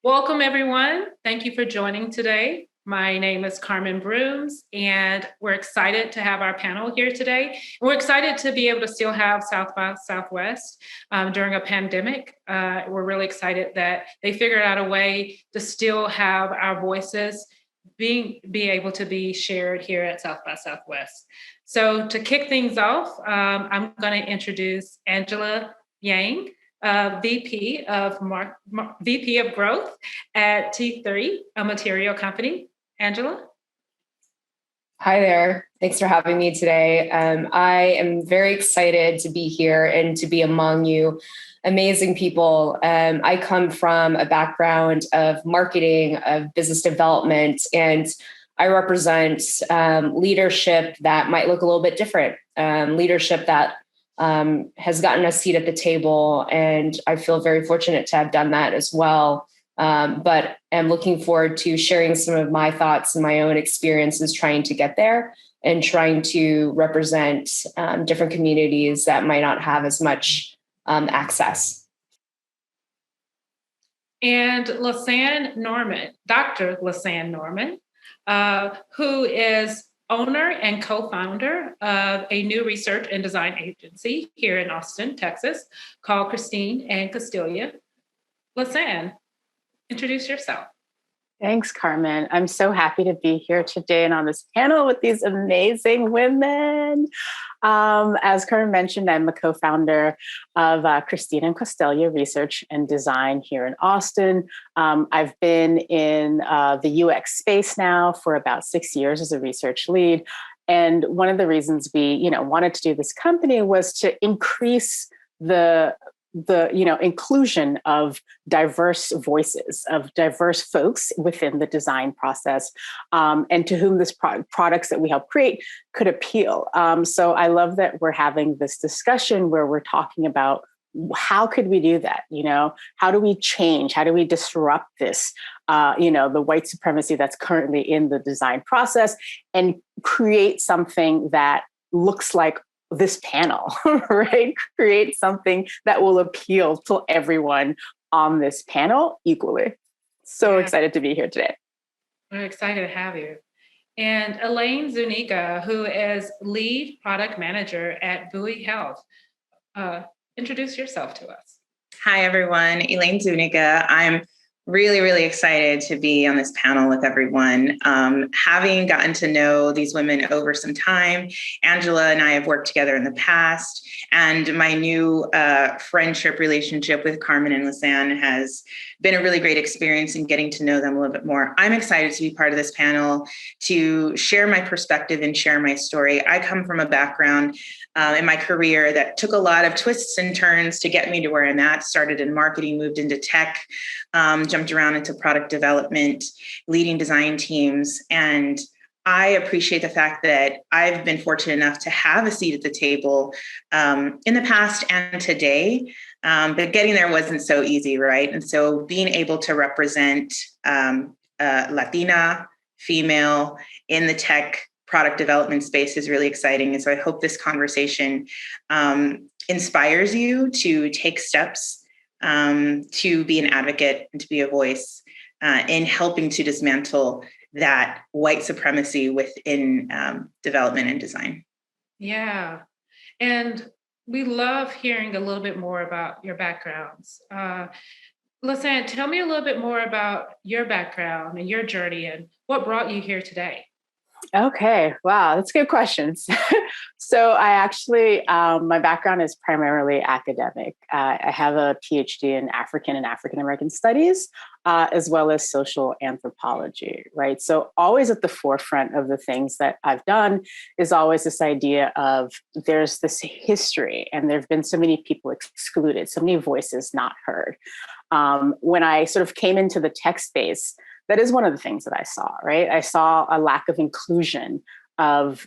Welcome, everyone. Thank you for joining today. My name is Carmen Brooms, and we're excited to have our panel here today. And we're excited to be able to still have South by Southwest during a pandemic. We're really excited that they figured out a way to still have our voices be able to be shared here at South by Southwest. So to kick things off, I'm going to introduce Angela Yang, VP of Growth at T3, a material company. Angela? Hi there. Thanks for having me today. I am very excited to be here and to be among you amazing people. I come from a background of marketing, of business development, and I represent leadership that might look a little bit different, leadership that has gotten a seat at the table. And I feel very fortunate to have done that as well. But I'm looking forward to sharing some of my thoughts and my own experiences trying to get there and trying to represent different communities that might not have as much access. And Lisanne Norman, Dr. Lisanne Norman, who is owner and co-founder of a new research and design agency here in Austin, Texas, called Christine and Castilla. Lisanne, introduce yourself. Thanks, Carmen. I'm so happy to be here today and on this panel with these amazing women. As Carmen mentioned, I'm a co-founder of Christine and Castilla Research and Design here in Austin. I've been in the UX space now for about 6 years as a research lead. And one of the reasons we, wanted to do this company was to increase the inclusion of diverse voices, of diverse folks within the design process, and to whom this products that we help create could appeal. So I love that we're having this discussion where we're talking about how could we do that? How do we change? How do we disrupt this, the white supremacy that's currently in the design process and create something that looks like this panel, right? Create something that will appeal to everyone on this panel equally. So excited to be here today. We're excited to have you. And Elaine Zuniga, who is lead product manager at Bowie Health. Introduce yourself to us. Hi, everyone. Elaine Zuniga. I'm really, really excited to be on this panel with everyone. Having gotten to know these women over some time, Angela and I have worked together in the past, and my new friendship relationship with Carmen and Lisanne has been a really great experience in getting to know them a little bit more. I'm excited to be part of this panel to share my perspective and share my story. I come from a background in my career that took a lot of twists and turns to get me to where I'm at. Started in marketing, moved into tech, jumped around into product development, leading design teams. And I appreciate the fact that I've been fortunate enough to have a seat at the table in the past and today. But getting there wasn't so easy, right? And so being able to represent Latina, female in the tech product development space is really exciting. And so I hope this conversation inspires you to take steps to be an advocate and to be a voice in helping to dismantle that white supremacy within development and design. Yeah. And we love hearing a little bit more about your backgrounds. Lisanne, tell me a little bit more about your background and your journey and what brought you here today. Okay. Wow. That's good questions. So I actually, my background is primarily academic. I have a PhD in African and African-American studies, as well as social anthropology, right? So always at the forefront of the things that I've done is always this idea of there's this history and there've been so many people excluded, so many voices not heard. When I sort of came into the tech space, that is one of the things that I saw, right? I saw a lack of inclusion of,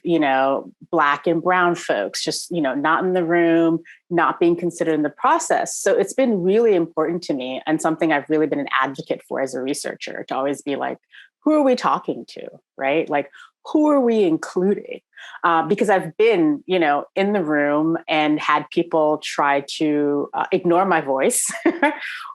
Black and brown folks, just, not in the room, not being considered in the process. So it's been really important to me and something I've really been an advocate for as a researcher to always be like, who are we talking to, right? Like, who are we including? Because I've been, in the room and had people try to ignore my voice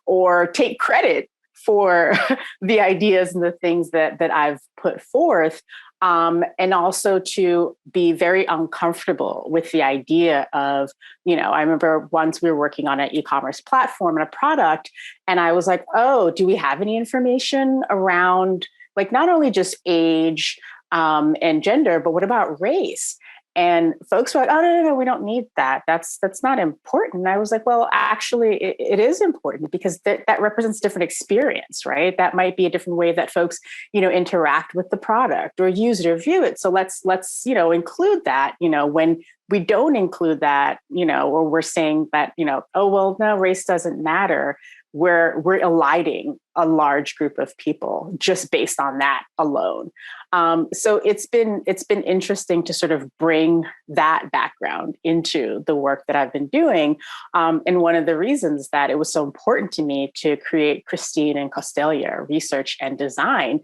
or take credit for the ideas and the things that I've put forth. And also to be very uncomfortable with the idea of, I remember once we were working on an e-commerce platform and a product, and I was like, oh, do we have any information around like not only just age and gender, but what about race? And folks were like, oh, no, we don't need that. That's not important. And I was like, well, actually, it is important because that represents different experience, right? That might be a different way that folks, interact with the product or use it or view it. So let's include that, when we don't include that, or we're saying that, oh, well, no, race doesn't matter. We're eliding a large group of people just based on that alone. So it's been interesting to sort of bring that background into the work that I've been doing. And one of the reasons that it was so important to me to create Christine and Costelia Research and Design,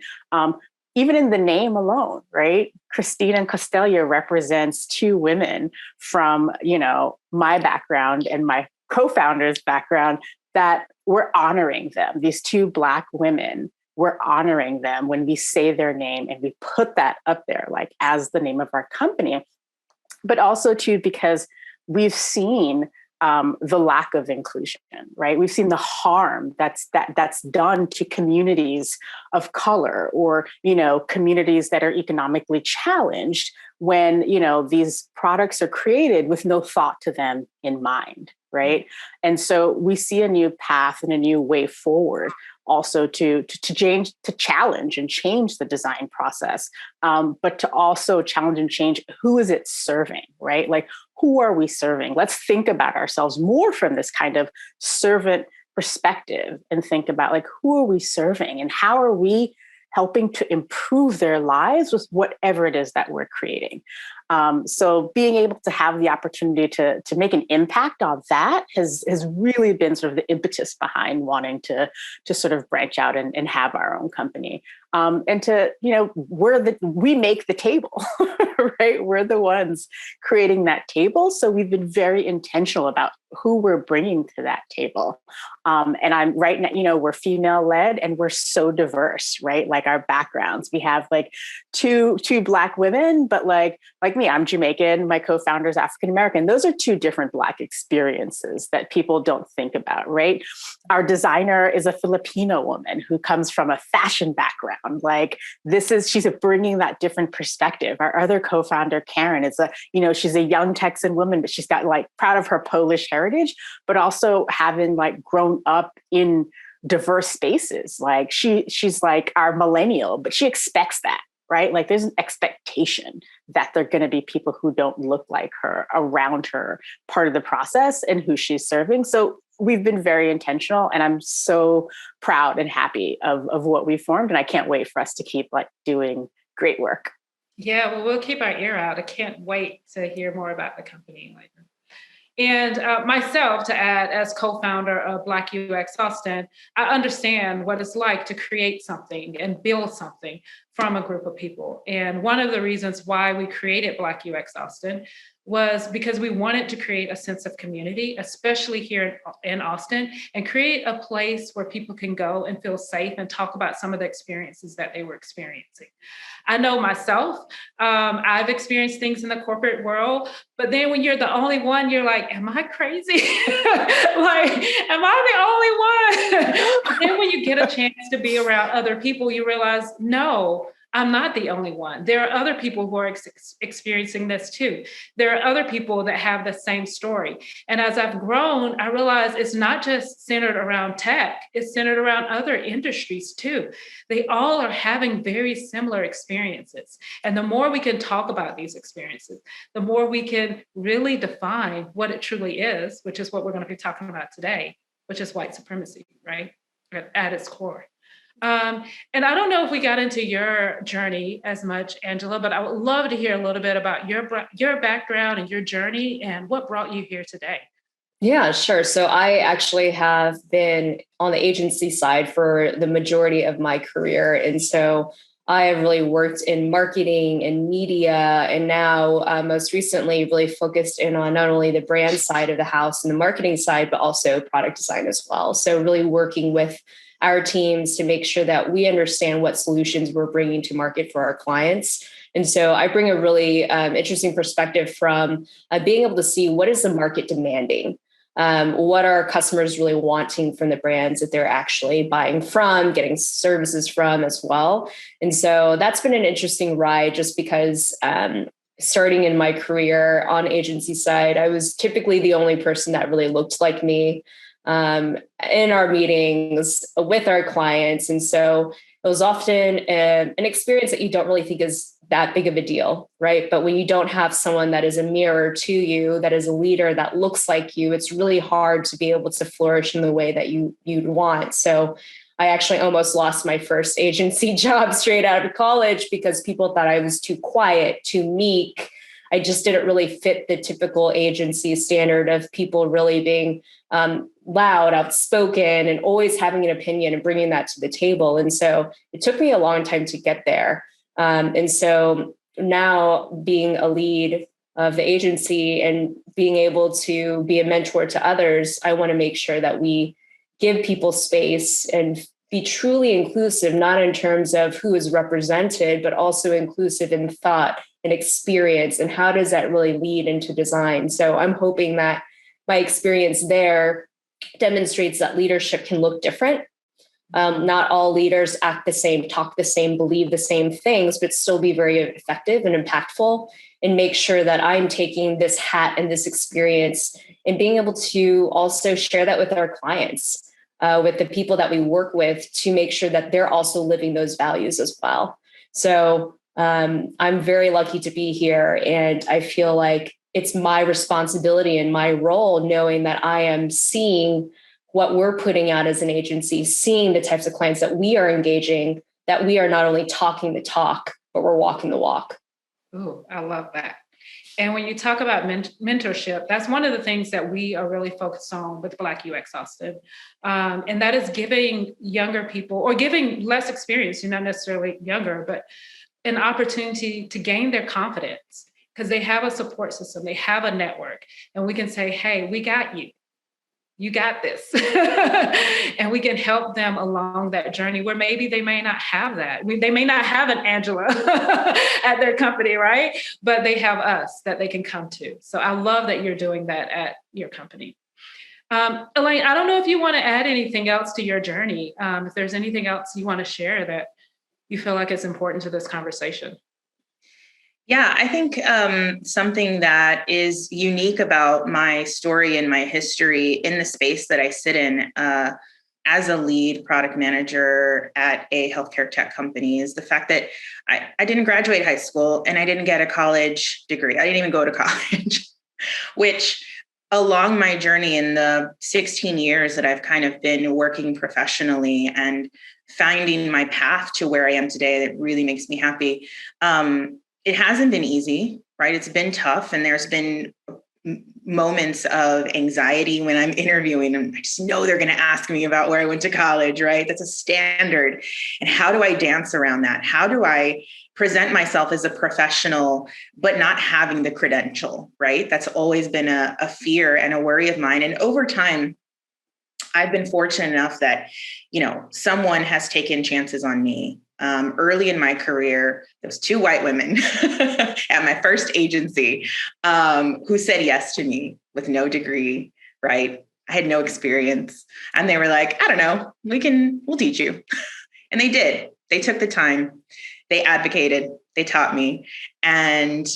even in the name alone, right? Christine and Costelia represents two women from, my background and my co-founder's background, that we're honoring them. These two Black women, we're honoring them when we say their name and we put that up there, like as the name of our company, but also too, because we've seen the lack of inclusion, right? We've seen the harm that's done to communities of color or, communities that are economically challenged when, these products are created with no thought to them in mind, right? And so we see a new path and a new way forward also to change, to challenge and change the design process, but to also challenge and change who is it serving, right? Like, who are we serving? Let's think about ourselves more from this kind of servant perspective and think about like, who are we serving and how are we helping to improve their lives with whatever it is that we're creating. So being able to have the opportunity to make an impact on that has really been sort of the impetus behind wanting to sort of branch out and have our own company. And to, we make the table, right? We're the ones creating that table. So we've been very intentional about who we're bringing to that table. And I'm right now, we're female led and we're so diverse, right? Like our backgrounds, we have like two Black women, but like me, I'm Jamaican, my co-founder is African-American. Those are two different Black experiences that people don't think about, right? Our designer is a Filipino woman who comes from a fashion background. Like she's bringing that different perspective. Our other co-founder, Karen, is she's a young Texan woman, but she's got like proud of her Polish heritage, but also having like grown up in diverse spaces. Like she's like our millennial, but she expects that, right? Like there's an expectation that there are going to be people who don't look like her around her, part of the process and who she's serving. So we've been very intentional and I'm so proud and happy of what we formed. And I can't wait for us to keep like doing great work. Yeah, well, we'll keep our ear out. I can't wait to hear more about the company later. And myself, to add, as co-founder of Black UX Austin, I understand what it's like to create something and build something from a group of people. And one of the reasons why we created Black UX Austin was because we wanted to create a sense of community, especially here in Austin, and create a place where people can go and feel safe and talk about some of the experiences that they were experiencing. I know myself, I've experienced things in the corporate world, but then when you're the only one, you're like, am I crazy? Like, am I the only one? Then when you get a chance to be around other people, you realize, no, I'm not the only one. There are other people who are experiencing this too. There are other people that have the same story. And as I've grown, I realize it's not just centered around tech, it's centered around other industries too. They all are having very similar experiences. And the more we can talk about these experiences, the more we can really define what it truly is, which is what we're going to be talking about today, which is white supremacy, right? At its core. And I don't know if we got into your journey as much, Angela, but I would love to hear a little bit about your background and your journey and what brought you here today. Yeah, sure. So I actually have been on the agency side for the majority of my career. And so I have really worked in marketing and media, and now most recently really focused in on not only the brand side of the house and the marketing side, but also product design as well. So really working with our teams to make sure that we understand what solutions we're bringing to market for our clients. And so I bring a really interesting perspective from being able to see what is the market demanding. What are customers really wanting from the brands that they're actually buying from, getting services from as well. And so that's been an interesting ride just because starting in my career on agency side, I was typically the only person that really looked like me in our meetings with our clients. And so it was often an experience that you don't really think is that big of a deal, right? But when you don't have someone that is a mirror to you, that is a leader that looks like you, it's really hard to be able to flourish in the way that you'd want. So I actually almost lost my first agency job straight out of college because people thought I was too quiet, too meek. I just didn't really fit the typical agency standard of people really being loud, outspoken, and always having an opinion and bringing that to the table. And so it took me a long time to get there. And so now being a lead of the agency and being able to be a mentor to others, I want to make sure that we give people space and be truly inclusive, not in terms of who is represented, but also inclusive in thought and experience. And how does that really lead into design? So I'm hoping that my experience there demonstrates that leadership can look different. Not all leaders act the same, talk the same, believe the same things, but still be very effective and impactful, and make sure that I'm taking this hat and this experience and being able to also share that with our clients, with the people that we work with, to make sure that they're also living those values as well. So I'm very lucky to be here, and I feel like it's my responsibility and my role, knowing that I am seeing what we're putting out as an agency, seeing the types of clients that we are engaging, that we are not only talking the talk, but we're walking the walk. Ooh, I love that. And when you talk about mentorship, that's one of the things that we are really focused on with Black UX Austin. And that is giving younger people, or giving less experience, not necessarily younger, but an opportunity to gain their confidence, because they have a support system, they have a network, and we can say, hey, we got you. You got this. And we can help them along that journey where maybe they may not have that. They may not have an Angela at their company, right? But they have us that they can come to. So I love that you're doing that at your company. Elaine, I don't know if you want to add anything else to your journey. If there's anything else you want to share that you feel like is important to this conversation. Yeah, I think something that is unique about my story and my history in the space that I sit in as a lead product manager at a healthcare tech company is the fact that I didn't graduate high school and I didn't get a college degree. I didn't even go to college, which along my journey in the 16 years that I've kind of been working professionally and finding my path to where I am today, that really makes me happy. It hasn't been easy, right? It's been tough. And there's been moments of anxiety when I'm interviewing, and I just know they're going to ask me about where I went to college, right? That's a standard. And how do I dance around that? How do I present myself as a professional, but not having the credential, right? That's always been a fear and a worry of mine. And over time, I've been fortunate enough that, someone has taken chances on me. Early in my career, there was 2 white women at my first agency who said yes to me with no degree, right? I had no experience. And they were like, I don't know, we'll teach you. And they did. They took the time, they advocated, they taught me. And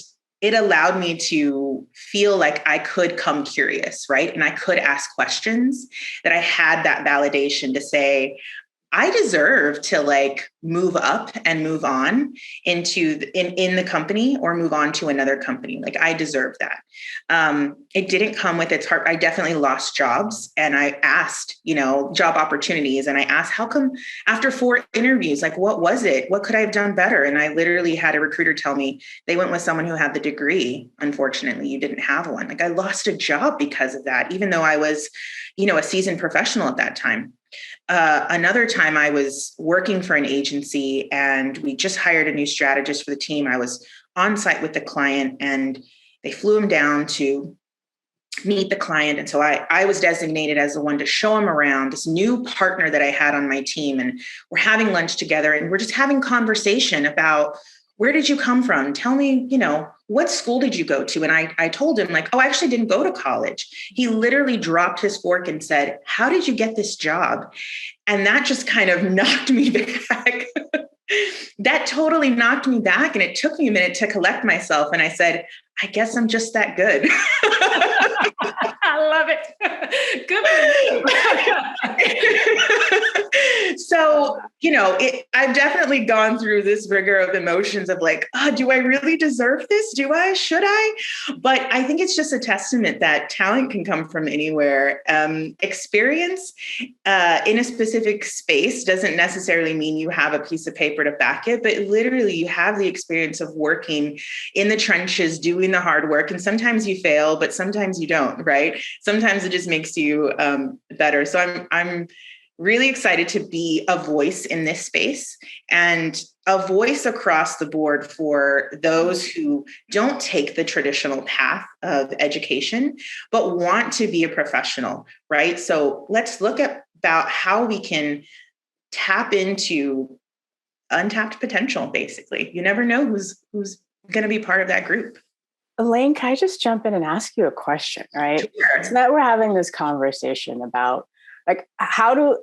it allowed me to feel like I could come curious, right? And I could ask questions, that I had that validation to say, I deserve to move up and move on into in the company, or move on to another company. I deserve that. It didn't come with its heart. I definitely lost jobs, and I asked, job opportunities. And I asked, how come after 4 interviews, what was it? What could I have done better? And I literally had a recruiter tell me they went with someone who had the degree. Unfortunately, you didn't have one. I lost a job because of that, even though I was, a seasoned professional at that time. Another time I was working for an agency and we just hired a new strategist for the team. I was on site with the client and they flew him down to meet the client. And so I was designated as the one to show him around this new partner that I had on my team. And we're having lunch together and we're just having conversation about, where did you come from? Tell me, what school did you go to? And I told him like, oh, I actually didn't go to college. He literally dropped his fork and said, how did you get this job? And that just kind of knocked me back. That totally knocked me back. And it took me a minute to collect myself. And I said, I guess I'm just that good. I love it. Good. So, I've definitely gone through this rigor of emotions of like, do I really deserve this? Do I? Should I? But I think it's just a testament that talent can come from anywhere. Experience in a specific space doesn't necessarily mean you have a piece of paper to back it, but literally you have the experience of working in the trenches, doing the hard work. And sometimes you fail, but sometimes you don't, right? Sometimes it just makes you better. So I'm really excited to be a voice in this space and a voice across the board for those who don't take the traditional path of education, but want to be a professional, right? So let's look about how we can tap into untapped potential, basically. You never know who's going to be part of that group. Elaine, can I just jump in and ask you a question, right? Sure. So that we're having this conversation about like, how do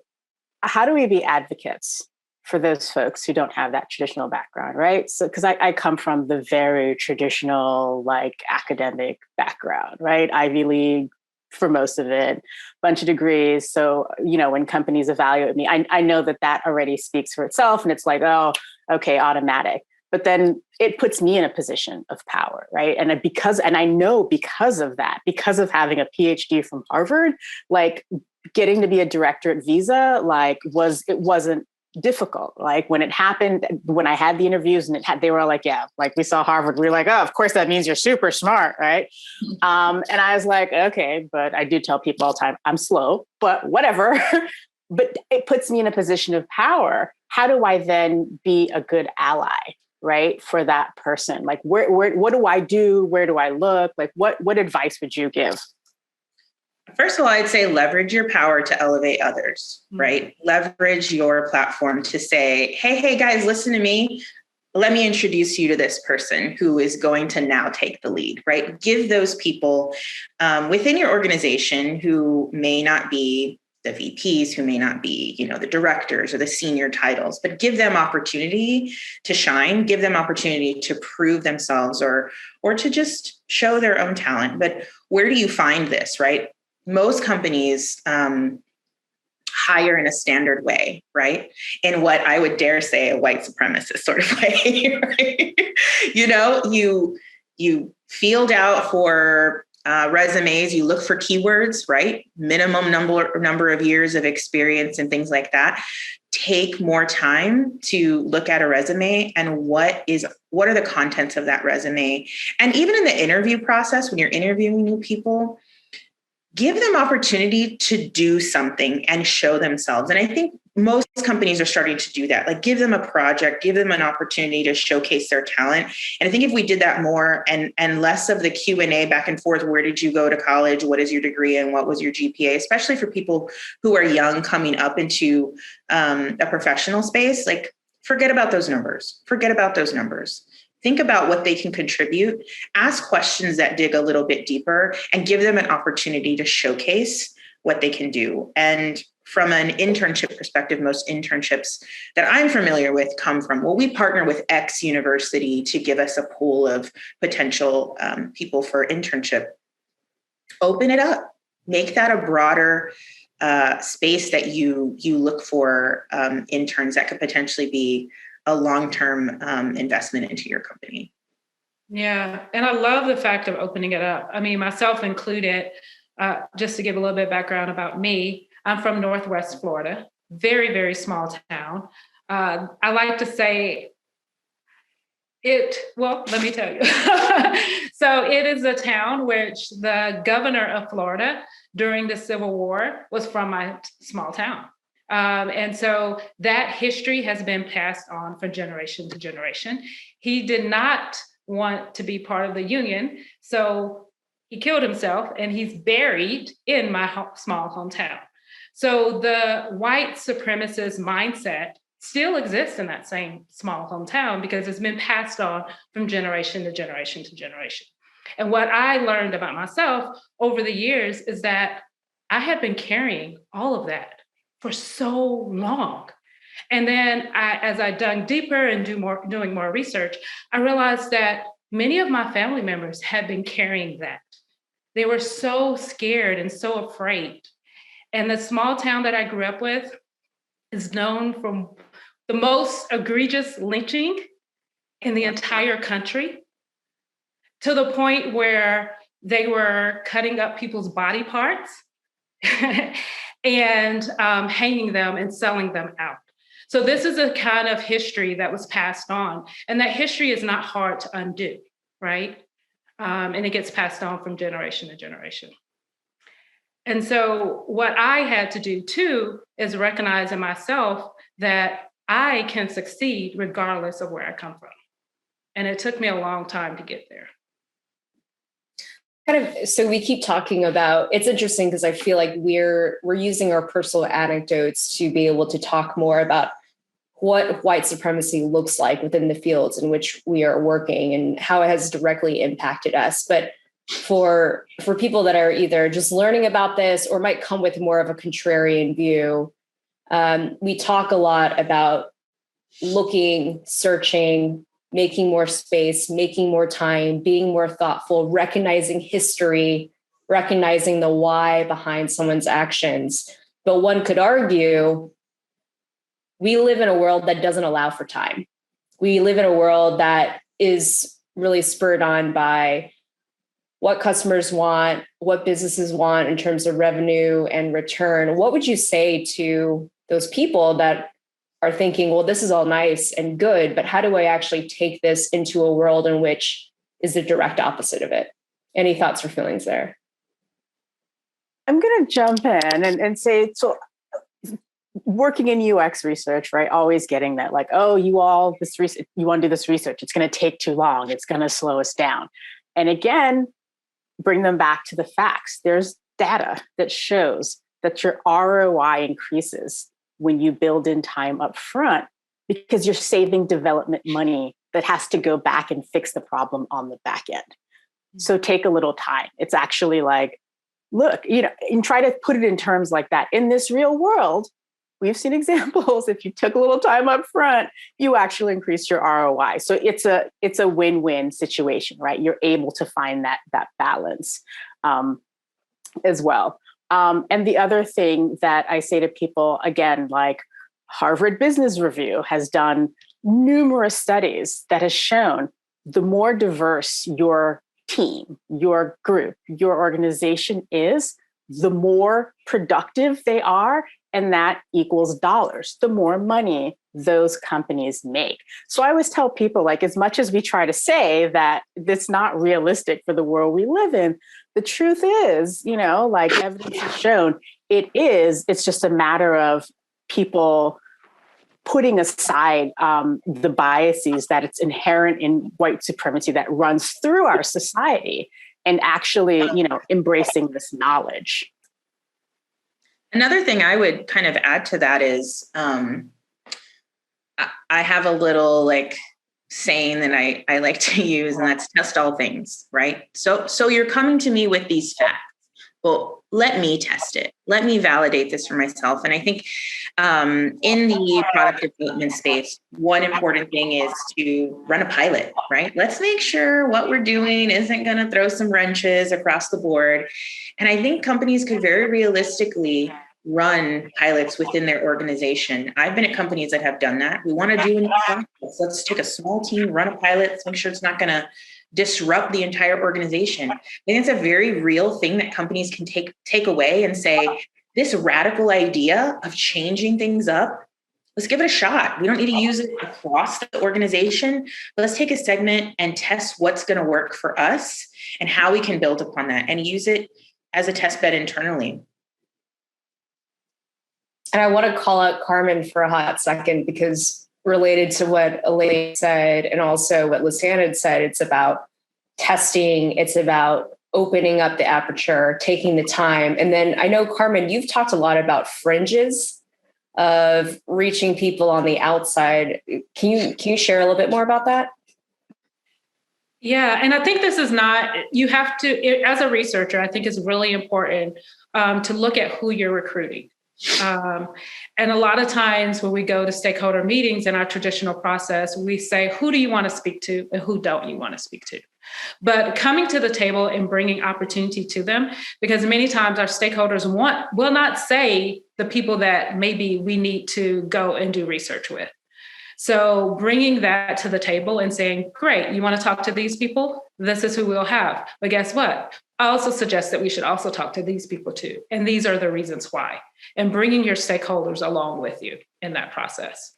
we be advocates for those folks who don't have that traditional background, right? So, because I come from the very traditional, like academic background, right? Ivy League for most of it, bunch of degrees. So, when companies evaluate me, I know that already speaks for itself. And it's like, oh, okay, automatic. But then it puts me in a position of power, right? And I know because of that, because of having a PhD from Harvard, like getting to be a director at Visa, it wasn't difficult. Like when it happened, when I had the interviews and they were like, yeah, like we saw Harvard, we were like, oh, of course that means you're super smart, right? And I was like, okay, but I do tell people all the time, I'm slow, but whatever. But it puts me in a position of power. How do I then be a good ally, right, for that person? Like, what do I do? Where do I look? Like, what advice would you give? First of all, I'd say leverage your power to elevate others, right? Leverage your platform to say, hey, guys, listen to me. Let me introduce you to this person who is going to now take the lead, right? Give those people within your organization who may not be the VPs, who may not be, the directors or the senior titles, but give them opportunity to shine, give them opportunity to prove themselves or to just show their own talent. But where do you find this, right? Most companies hire in a standard way, right? In what I would dare say a white supremacist sort of way, right? You field out for resumes, you look for keywords, right? Minimum number of years of experience and things like that. Take more time to look at a resume and what are the contents of that resume. And even in the interview process, when you're interviewing new people, give them opportunity to do something and show themselves. And I think most companies are starting to do that. Like give them a project, give them an opportunity to showcase their talent. And I think if we did that more and less of the Q&A back and forth, where did you go to college? What is your degree and what was your GPA? Especially for people who are young coming up into a professional space, like forget about those numbers. Think about what they can contribute, ask questions that dig a little bit deeper, and give them an opportunity to showcase what they can do. And from an internship perspective, most internships that I'm familiar with come from, we partner with X university to give us a pool of potential people for internship. Open it up, make that a broader space that you look for interns that could potentially be a long-term investment into your company. Yeah. And I love the fact of opening it up. I mean, myself included, just to give a little bit of background about me, I'm from Northwest Florida, very, very small town. I like to say let me tell you. So it is a town which the governor of Florida during the Civil War was from my small town. And so that history has been passed on from generation to generation. He did not want to be part of the Union. So he killed himself, and he's buried in my small hometown. So the white supremacist mindset still exists in that same small hometown because it's been passed on from generation to generation to generation. And what I learned about myself over the years is that I had been carrying all of that for so long. And then as I dug deeper and doing more research, I realized that many of my family members had been carrying that. They were so scared and so afraid. And the small town that I grew up with is known for the most egregious lynching in the entire country, to the point where they were cutting up people's body parts and hanging them and selling them out. So this is a kind of history that was passed on. And that history is not hard to undo, right? And it gets passed on from generation to generation. And so what I had to do too is recognize in myself that I can succeed regardless of where I come from. And it took me a long time to get there. So we keep talking about, it's interesting because I feel like we're using our personal anecdotes to be able to talk more about what white supremacy looks like within the fields in which we are working and how it has directly impacted us. But for people that are either just learning about this or might come with more of a contrarian view, we talk a lot about looking, searching, making more space, making more time, being more thoughtful, recognizing history, recognizing the why behind someone's actions. But one could argue we live in a world that doesn't allow for time. We live in a world that is really spurred on by what customers want, what businesses want in terms of revenue and return. What would you say to those people that are thinking, well, this is all nice and good, but how do I actually take this into a world in which is the direct opposite of it? Any thoughts or feelings there? I'm going to jump in and say, so working in UX research, right? Always getting that like, oh, you want to do this research. It's going to take too long. It's going to slow us down. And again, bring them back to the facts. There's data that shows that your ROI increases when you build in time up front, because you're saving development money that has to go back and fix the problem on the back end. So take a little time. It's actually like, look, and try to put it in terms like that. In this real world, we've seen examples. If you took a little time up front, you actually increase your ROI. So it's a win-win situation, right? You're able to find that balance as well. And the other thing that I say to people, again, like Harvard Business Review has done numerous studies that has shown the more diverse your team, your group, your organization is, the more productive they are. And that equals dollars, the more money those companies make. So I always tell people, like, as much as we try to say that it's not realistic for the world we live in, the truth is, like evidence has shown it is. It's just a matter of people putting aside the biases that it's inherent in white supremacy that runs through our society and actually, embracing this knowledge. Another thing I would kind of add to that is I have a little saying that I like to use, and that's test all things, right? So you're coming to me with these facts. Well, let me test it. Let me validate this for myself. And I think in the product development space, one important thing is to run a pilot, right? Let's make sure what we're doing isn't going to throw some wrenches across the board. And I think companies could very realistically run pilots within their organization. I've been at companies that have done that. We want to do a new process. Let's take a small team, run a pilot, let's make sure it's not going to disrupt the entire organization. I think it's a very real thing that companies can take away and say, this radical idea of changing things up, let's give it a shot. We don't need to use it across the organization, but let's take a segment and test what's going to work for us and how we can build upon that and use it as a test bed internally. And I want to call out Carmen for a hot second, because related to what Elaine said and also what Lisanne had said, it's about testing, it's about opening up the aperture, taking the time. And then I know, Carmen, you've talked a lot about fringes of reaching people on the outside. Can you share a little bit more about that? Yeah, and I think this is not, you have to, as a researcher, I think it's really important to look at who you're recruiting. And a lot of times when we go to stakeholder meetings in our traditional process, we say, who do you want to speak to and who don't you want to speak to? But coming to the table and bringing opportunity to them, because many times our stakeholders will not say the people that maybe we need to go and do research with. So bringing that to the table and saying, great, you want to talk to these people? This is who we'll have. But guess what? I also suggest that we should also talk to these people too. And these are the reasons why. And bringing your stakeholders along with you in that process.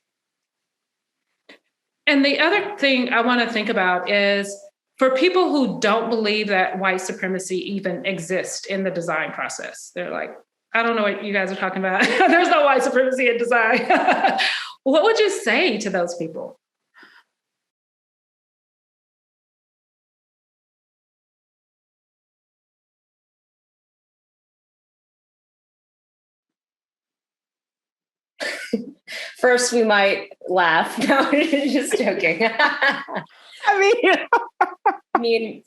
And the other thing I want to think about is for people who don't believe that white supremacy even exists in the design process, they're like, I don't know what you guys are talking about. There's no white supremacy in design. What would you say to those people? First, we might laugh. No, just joking. I mean,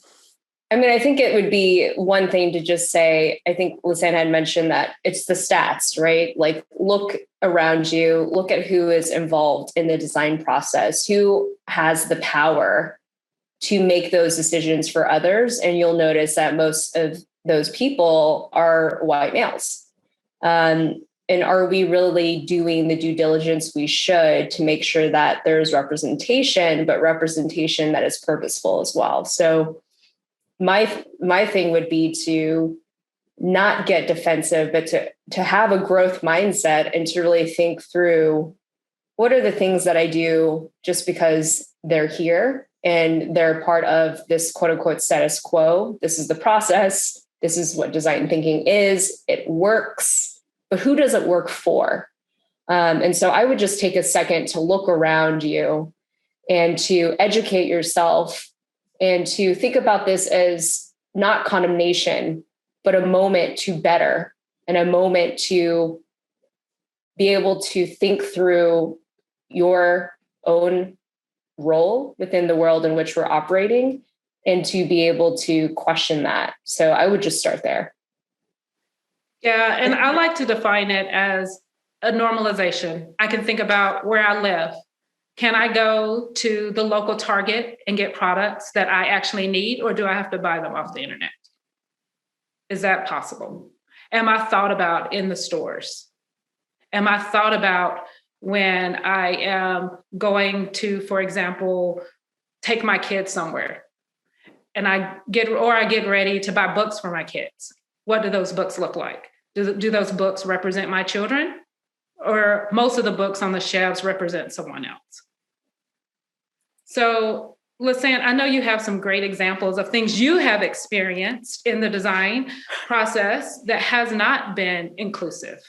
I think it would be one thing to just say, I think Lisanne had mentioned that it's the stats, right? Like, look around you, look at who is involved in the design process, who has the power to make those decisions for others. And you'll notice that most of those people are white males. And are we really doing the due diligence we should to make sure that there's representation, but representation that is purposeful as well? So my thing would be to not get defensive, but to have a growth mindset and to really think through what are the things that I do just because they're here and they're part of this quote unquote status quo. This is the process. This is what design thinking is. It works, but who does it work for? And so I would just take a second to look around you and to educate yourself and to think about this as not condemnation, but a moment to better and a moment to be able to think through your own role within the world in which we're operating and to be able to question that. So I would just start there. Yeah, and I like to define it as a normalization. I can think about where I live. Can I go to the local Target and get products that I actually need, or do I have to buy them off the internet? Is that possible? Am I thought about in the stores? Am I thought about when I am going to, for example, take my kids somewhere and I get ready to buy books for my kids? What do those books look like? Do those books represent my children? Or most of the books on the shelves represent someone else? So, Lisanne, I know you have some great examples of things you have experienced in the design process that has not been inclusive.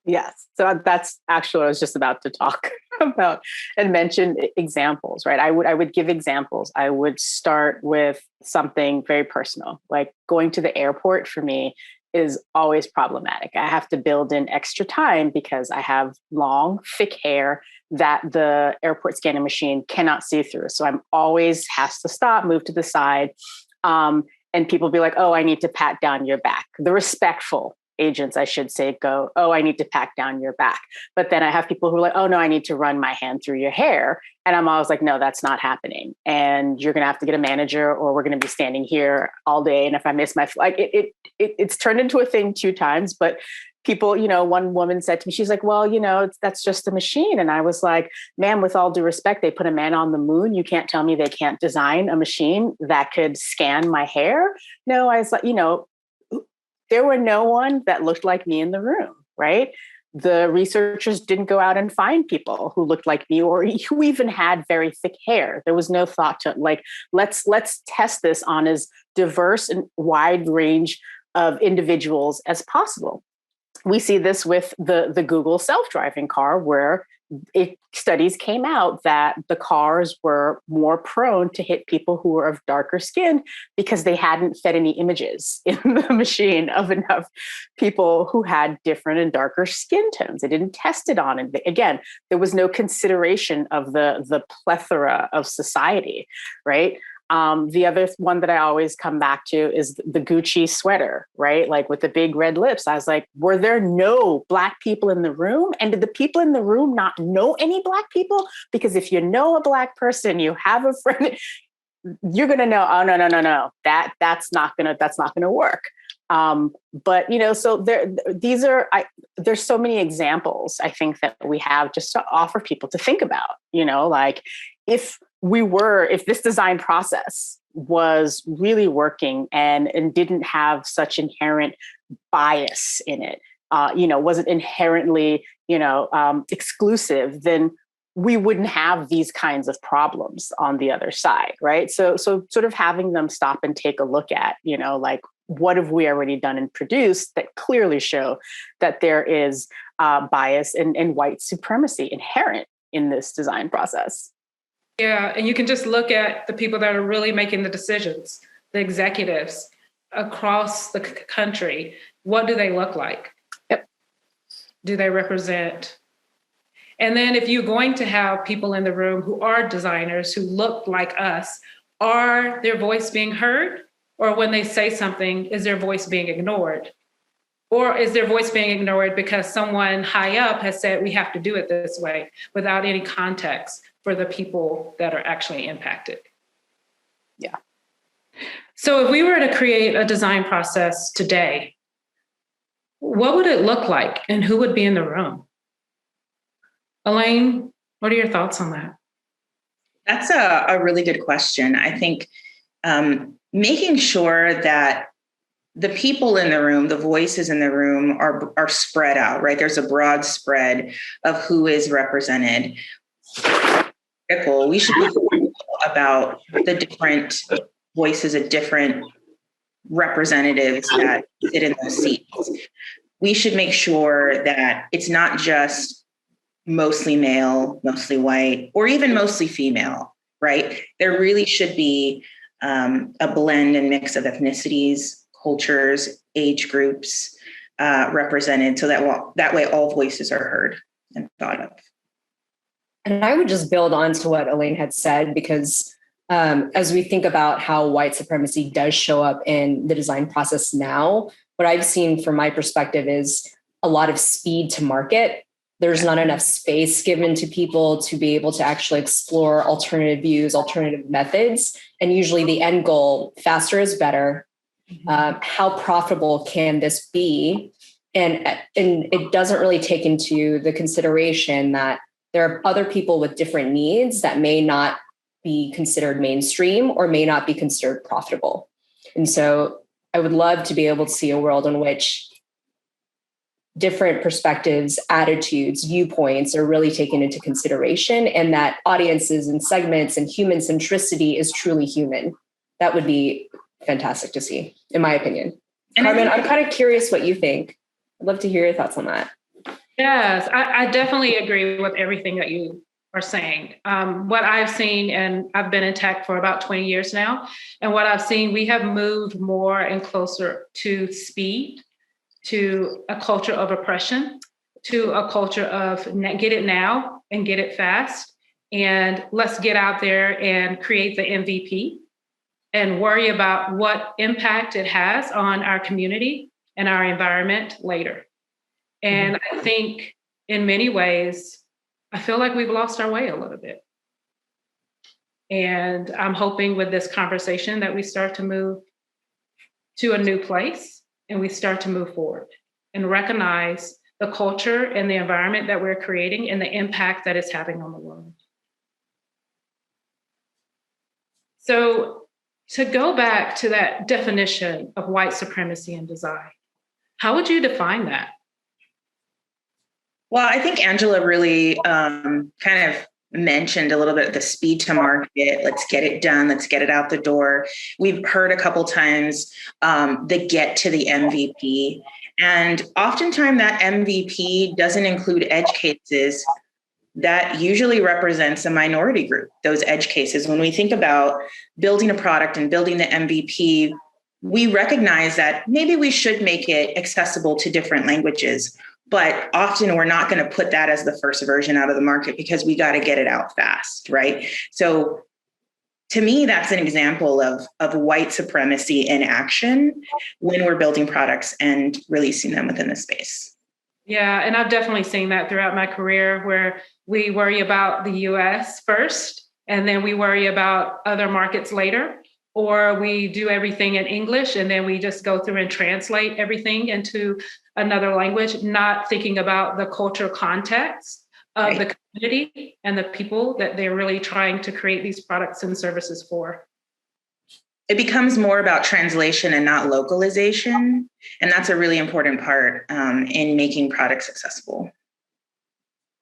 Yes. So that's actually what I was just about to talk about and mention examples, right? I would give examples. I would start with something very personal, like going to the airport for me is always problematic. I have to build in extra time because I have long, thick hair that the airport scanning machine cannot see through. So I'm always has to stop, move to the side. And people be like, oh, I need to pat down your back. The respectful agents, I should say, go, oh, I need to pat down your back. But then I have people who are like, oh, no, I need to run my hand through your hair. And I'm always like, no, that's not happening. And you're going to have to get a manager or we're going to be standing here all day. And if I miss my flight, it's turned into a thing 2 times. But people, one woman said to me, she's like, well, that's just a machine. And I was like, ma'am, with all due respect, they put a man on the moon. You can't tell me they can't design a machine that could scan my hair. No, I was like, there were no one that looked like me in the room, right? The researchers didn't go out and find people who looked like me or who even had very thick hair. There was no thought to let's test this on as diverse and wide range of individuals as possible. We see this with the Google self-driving car, where studies came out that the cars were more prone to hit people who were of darker skin because they hadn't fed any images in the machine of enough people who had different and darker skin tones. They didn't test it on. And again, there was no consideration of the plethora of society, right? The other one that I always come back to is the Gucci sweater, right? Like with the big red lips. I was like, were there no Black people in the room? And did the people in the room not know any Black people? Because if you know a Black person, you have a friend, you're going to know, oh, no. That's not going to work. But, so there's so many examples, I think, that we have just to offer people to think about, like if this design process was really working and didn't have such inherent bias in it, wasn't inherently, exclusive, then we wouldn't have these kinds of problems on the other side, right? So sort of having them stop and take a look at, like, what have we already done and produced that clearly show that there is bias and white supremacy inherent in this design process. Yeah, and you can just look at the people that are really making the decisions, the executives across the country. What do they look like? Yep. Do they represent? And then if you're going to have people in the room who are designers, who look like us, are their voice being heard? Or when they say something, is their voice being ignored? Or is their voice being ignored because someone high up has said, we have to do it this way, without any context for the people that are actually impacted? Yeah. So if we were to create a design process today, what would it look like and who would be in the room? Elaine, what are your thoughts on that? That's a really good question. I think making sure that the people in the room, the voices in the room are spread out, right? There's a broad spread of who is represented. We should be thinking about the different voices of different representatives that sit in those seats. We should make sure that it's not just mostly male, mostly white, or even mostly female, right? There really should be a blend and mix of ethnicities, cultures, age groups represented, so that way all voices are heard and thought of. And I would just build on to what Elaine had said, because as we think about how white supremacy does show up in the design process now, what I've seen from my perspective is a lot of speed to market. There's not enough space given to people to be able to actually explore alternative views, alternative methods. And usually the end goal, faster is better. How profitable can this be? And it doesn't really take into the consideration that there are other people with different needs that may not be considered mainstream or may not be considered profitable. And so I would love to be able to see a world in which different perspectives, attitudes, viewpoints are really taken into consideration, and that audiences and segments and human centricity is truly human. That would be fantastic to see, in my opinion. And Carmen, I'm kind of curious what you think. I'd love to hear your thoughts on that. Yes, I definitely agree with everything that you are saying. What I've seen, and I've been in tech for about 20 years now, and what I've seen, we have moved more and closer to speed, to a culture of oppression, to a culture of get it now and get it fast, and let's get out there and create the MVP and worry about what impact it has on our community and our environment later. And I think in many ways, I feel like we've lost our way a little bit. And I'm hoping with this conversation that we start to move to a new place and we start to move forward and recognize the culture and the environment that we're creating and the impact that it's having on the world. So to go back to that definition of white supremacy in design, how would you define that? Well, I think Angela really kind of mentioned a little bit of the speed to market. Let's get it done. Let's get it out the door. We've heard a couple times the get to the MVP. And oftentimes that MVP doesn't include edge cases that usually represents a minority group, those edge cases. When we think about building a product and building the MVP, we recognize that maybe we should make it accessible to different languages, but often we're not going to put that as the first version out of the market because we got to get it out fast, right? So to me, that's an example of white supremacy in action when we're building products and releasing them within the space. Yeah, and I've definitely seen that throughout my career where we worry about the US first, and then we worry about other markets later, or we do everything in English and then we just go through and translate everything into another language, not thinking about the cultural context of the community and the people that they're really trying to create these products and services for. It becomes more about translation and not localization. And that's a really important part in making products accessible.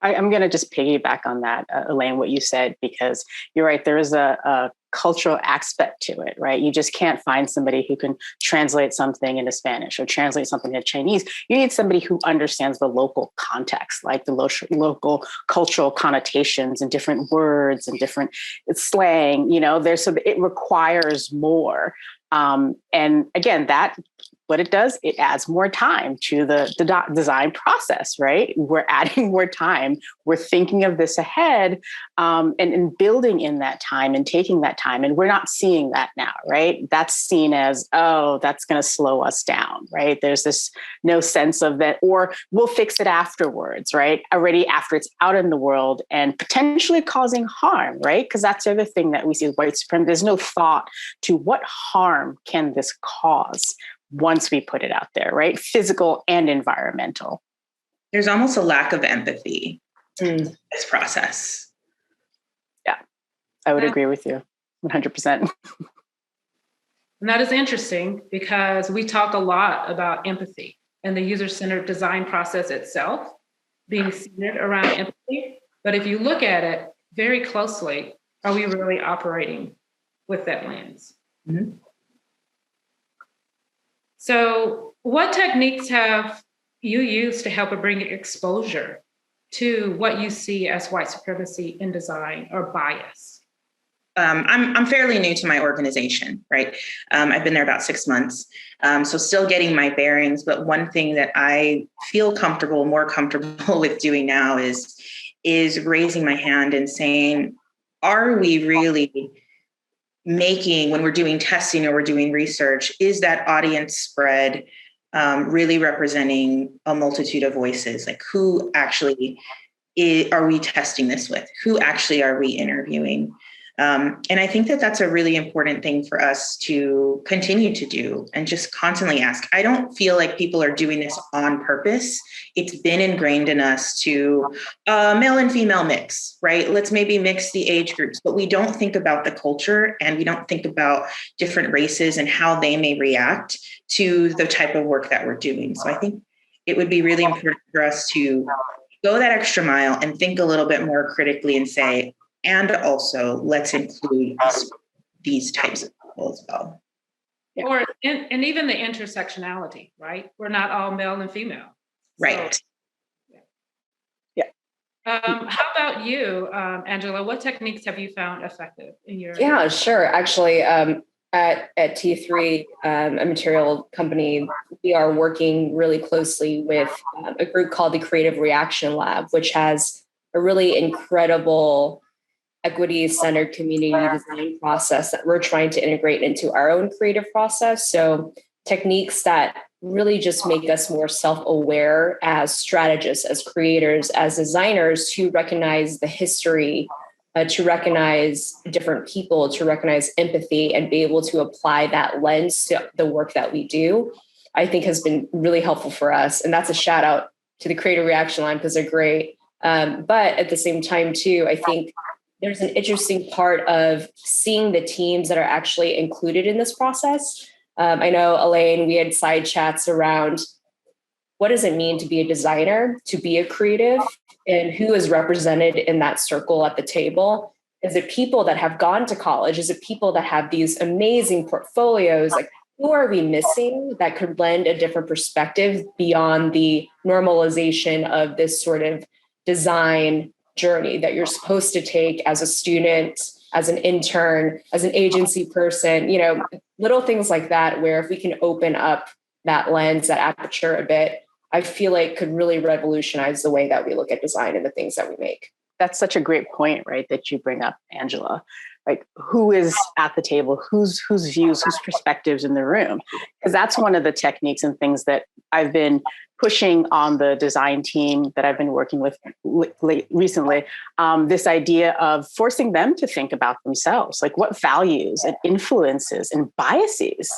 I'm going to just piggyback on that, Elaine, what you said, because you're right. There is a cultural aspect to it, right? You just can't find somebody who can translate something into Spanish or translate something into Chinese. You need somebody who understands the local context, like the local cultural connotations and different words and different slang. It requires more. And again, what it does, it adds more time to the design process, right? We're adding more time. We're thinking of this ahead and building in that time and taking that time. And we're not seeing that now, right? That's seen as, oh, that's going to slow us down, right? There's this no sense of that, or we'll fix it afterwards, right? Already after it's out in the world and potentially causing harm, right? Because that's the other thing that we see with white supremacy. There's no thought to what harm can this cause once we put it out there, right? Physical and environmental. There's almost a lack of empathy in this process. Yeah, I would agree with you 100%. And that is interesting because we talk a lot about empathy and the user-centered design process itself being centered around empathy. But if you look at it very closely, are we really operating with that lens? Mm-hmm. So what techniques have you used to help bring exposure to what you see as white supremacy in design or bias? I'm fairly new to my organization, right? I've been there about 6 months. So still getting my bearings. But one thing that I feel more comfortable with doing now is raising my hand and saying, are we really making, when we're doing testing or we're doing research, is that audience spread really representing a multitude of voices? Like who actually are we testing this with? Who actually are we interviewing? And I think that that's a really important thing for us to continue to do and just constantly ask. I don't feel like people are doing this on purpose. It's been ingrained in us to male and female mix, right? Let's maybe mix the age groups, but we don't think about the culture and we don't think about different races and how they may react to the type of work that we're doing. So I think it would be really important for us to go that extra mile and think a little bit more critically and say, and also let's include these types of people as well. Or and even the intersectionality, right? We're not all male and female. Right. So, yeah. How about you, Angela? What techniques have you found effective in your? Yeah, sure. Actually, at T3, a material company, we are working really closely with a group called the Creative Reaction Lab, which has a really incredible equity-centered community design process that we're trying to integrate into our own creative process. So techniques that really just make us more self-aware as strategists, as creators, as designers, to recognize the history, to recognize different people, to recognize empathy, and be able to apply that lens to the work that we do, I think has been really helpful for us. And that's a shout out to the Creative Reaction Line because they're great. But at the same time, too, I think there's an interesting part of seeing the teams that are actually included in this process. I know, Elaine, we had side chats around what does it mean to be a designer, to be a creative, and who is represented in that circle at the table? Is it people that have gone to college? Is it people that have these amazing portfolios? Like, who are we missing that could lend a different perspective beyond the normalization of this sort of design journey that you're supposed to take as a student, as an intern, as an agency person, little things like that, where if we can open up that lens, that aperture a bit, I feel like could really revolutionize the way that we look at design and the things that we make. That's such a great point, right, that you bring up, Angela. Like, who is at the table, whose views, whose perspectives in the room? Because that's one of the techniques and things that I've been pushing on the design team that I've been working with recently, this idea of forcing them to think about themselves. Like, what values and influences and biases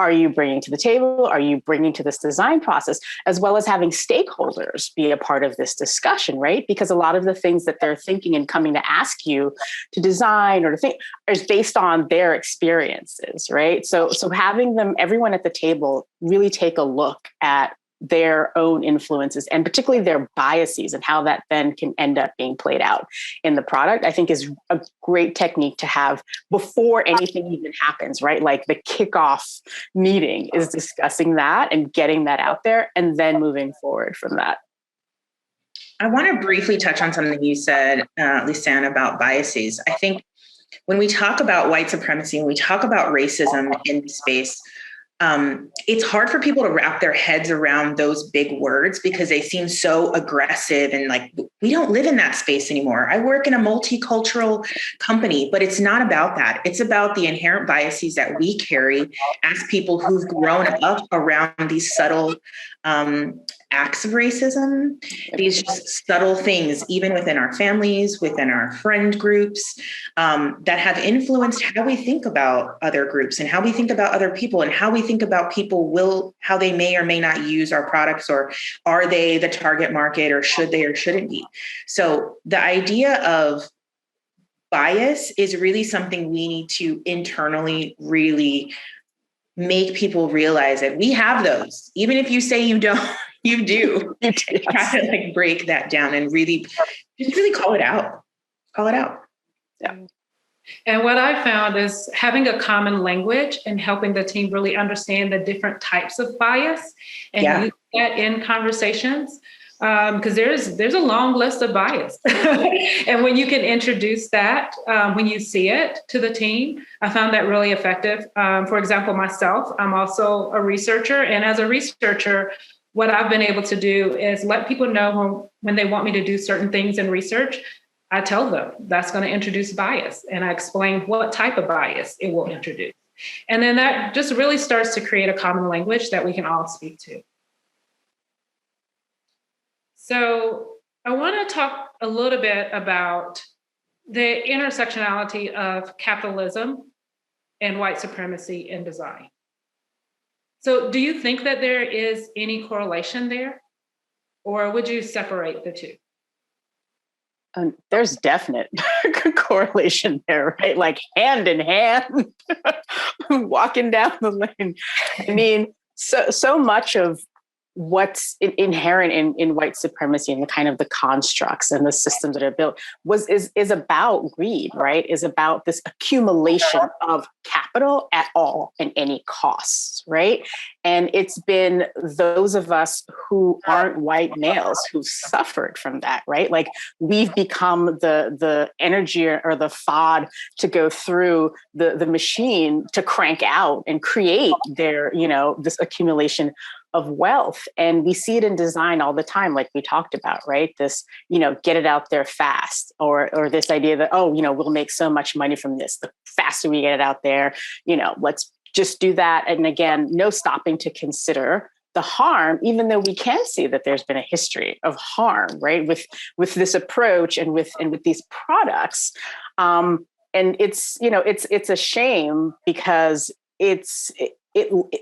are you bringing to the table? Are you bringing to this design process, as well as having stakeholders be a part of this discussion, right? Because a lot of the things that they're thinking and coming to ask you to design or to think is based on their experiences, right? So having them, everyone at the table, really take a look at their own influences and particularly their biases and how that then can end up being played out in the product, I think is a great technique to have before anything even happens, right? Like the kickoff meeting is discussing that and getting that out there and then moving forward from that. I want to briefly touch on something you said, Lisanne, about biases. I think when we talk about white supremacy and we talk about racism in space, it's hard for people to wrap their heads around those big words because they seem so aggressive and like, we don't live in that space anymore. I work in a multicultural company, but it's not about that. It's about the inherent biases that we carry as people who've grown up around these subtle acts of racism, these just subtle things, even within our families, within our friend groups, that have influenced how we think about other groups and how we think about other people and how we think about people how they may or may not use our products, or are they the target market, or should they or shouldn't be. So the idea of bias is really something we need to internally really make people realize that we have those. Even if you say you don't, you do. Yes. Try to like break that down and really call it out. Call it out. Yeah. And what I found is having a common language and helping the team really understand the different types of bias and use that in conversations. Because there's a long list of bias. And when you can introduce that, when you see it to the team, I found that really effective. For example, myself, I'm also a researcher. And as a researcher, what I've been able to do is let people know when they want me to do certain things in research, I tell them that's going to introduce bias. And I explain what type of bias it will introduce. And then that just really starts to create a common language that we can all speak to. So I want to talk a little bit about the intersectionality of capitalism and white supremacy in design. So do you think that there is any correlation there, or would you separate the two? There's definite correlation there, right? Like hand in hand, walking down the lane. I mean, so much of what's inherent in white supremacy and the kind of the constructs and the systems that are built is about greed, right? Is about this accumulation of capital at all and any costs, right? And it's been those of us who aren't white males who've suffered from that, right? Like we've become the energy or the FOD to go through the machine to crank out and create this accumulation of wealth. And we see it in design all the time, like we talked about, right? This, get it out there fast, or this idea that, we'll make so much money from this. The faster we get it out there, let's just do that. And again, no stopping to consider the harm, even though we can see that there's been a history of harm, right? With this approach and with these products. And it's a shame because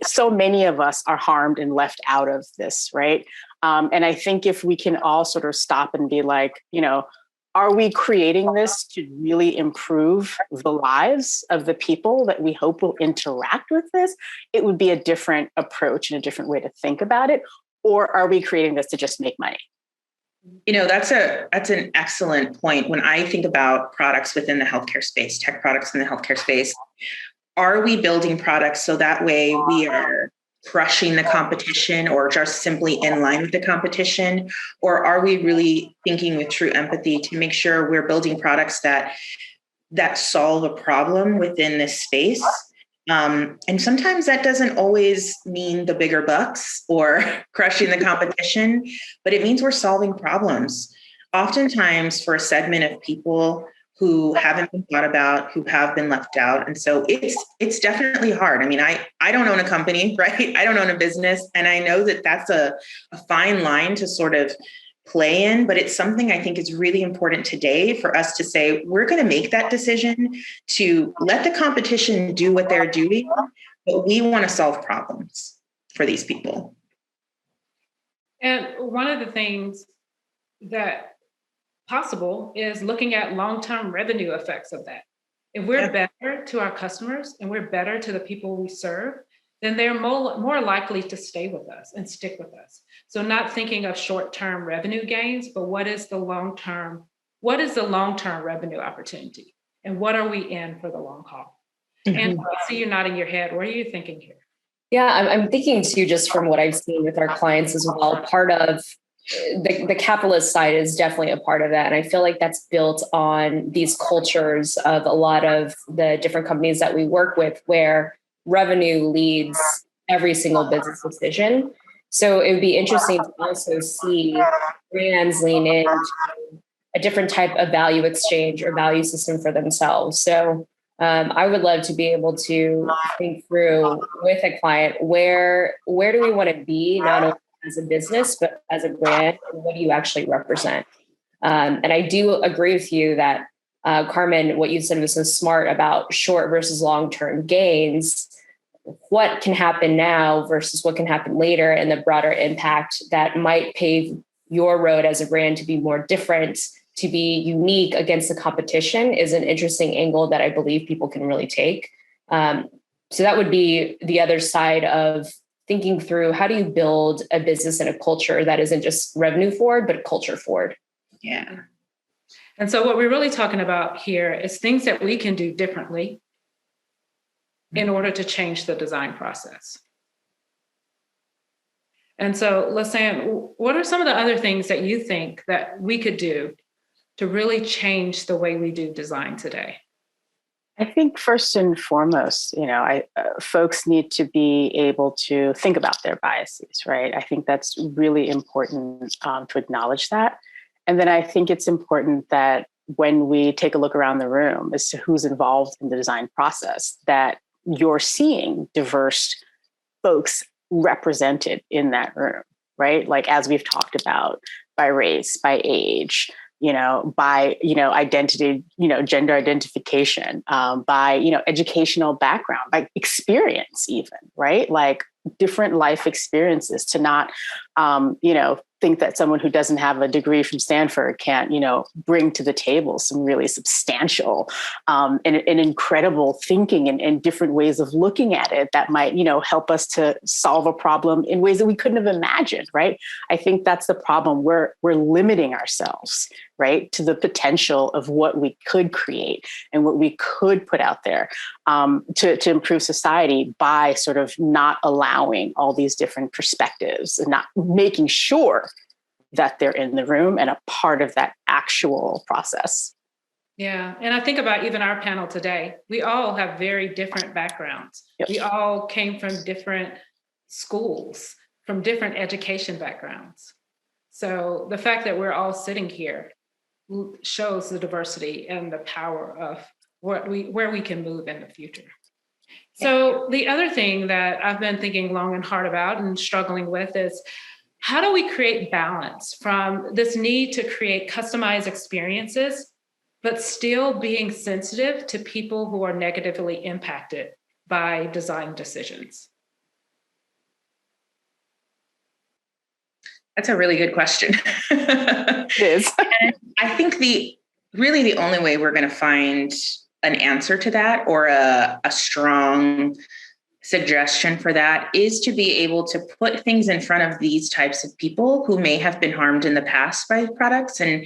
so many of us are harmed and left out of this, right? And I think if we can all sort of stop and be like, are we creating this to really improve the lives of the people that we hope will interact with this? It would be a different approach and a different way to think about it. Or are we creating this to just make money? That's an excellent point. When I think about products within the healthcare space, tech products in the healthcare space, are we building products so that way we are crushing the competition or just simply in line with the competition? Or are we really thinking with true empathy to make sure we're building products that solve a problem within this space? And sometimes that doesn't always mean the bigger bucks or crushing the competition, but it means we're solving problems. Oftentimes for a segment of people who haven't been thought about, who have been left out. And so it's definitely hard. I mean, I don't own a company, right? I don't own a business. And I know that that's a fine line to sort of play in, but it's something I think is really important today for us to say, we're going to make that decision to let the competition do what they're doing, but we want to solve problems for these people. And one of the things that possible is looking at long-term revenue effects of that. If we're better to our customers and we're better to the people we serve, then they're more likely to stay with us and stick with us. So not thinking of short-term revenue gains, but what is the long-term revenue opportunity? And what are we in for the long haul? Mm-hmm. And I see you nodding your head. What are you thinking here? Yeah, I'm thinking too, just from what I've seen with our clients as well, part of the capitalist side is definitely a part of that. And I feel like that's built on these cultures of a lot of the different companies that we work with where revenue leads every single business decision. So it would be interesting to also see brands lean into a different type of value exchange or value system for themselves. So I would love to be able to think through with a client, where do we want to be, not only as a business, but as a brand, and what do you actually represent? And I do agree with you that, Carmen, what you said was so smart about short versus long-term gains. What can happen now versus what can happen later, and the broader impact that might pave your road as a brand to be more different, to be unique against the competition, is an interesting angle that I believe people can really take. So that would be the other side of thinking through, how do you build a business and a culture that isn't just revenue forward, but culture forward? Yeah. And so what we're really talking about here is things that we can do differently in order to change the design process. And so, Elaine, what are some of the other things that you think that we could do to really change the way we do design today? I think first and foremost, folks need to be able to think about their biases, right? I think that's really important to acknowledge that. And then I think it's important that when we take a look around the room as to who's involved in the design process, that you're seeing diverse folks represented in that room, right? Like, as we've talked about, by race, by age, by, identity, gender identification, by, educational background, by experience even, right? Like different life experiences, to not, think that someone who doesn't have a degree from Stanford can't, bring to the table some really substantial and incredible thinking and different ways of looking at it that might, help us to solve a problem in ways that we couldn't have imagined, right? I think that's the problem. We're limiting ourselves, right, to the potential of what we could create and what we could put out there to improve society, by sort of not allowing all these different perspectives and not making sure that they're in the room and a part of that actual process. Yeah. And I think about even our panel today, we all have very different backgrounds. Yep. We all came from different schools, from different education backgrounds. So the fact that we're all sitting here shows the diversity and the power of where we can move in the future. So the other thing that I've been thinking long and hard about and struggling with is, how do we create balance from this need to create customized experiences, but still being sensitive to people who are negatively impacted by design decisions? That's a really good question. It is. And I think the only way we're going to find an answer to that, or a strong suggestion for that is to be able to put things in front of these types of people who may have been harmed in the past by products, and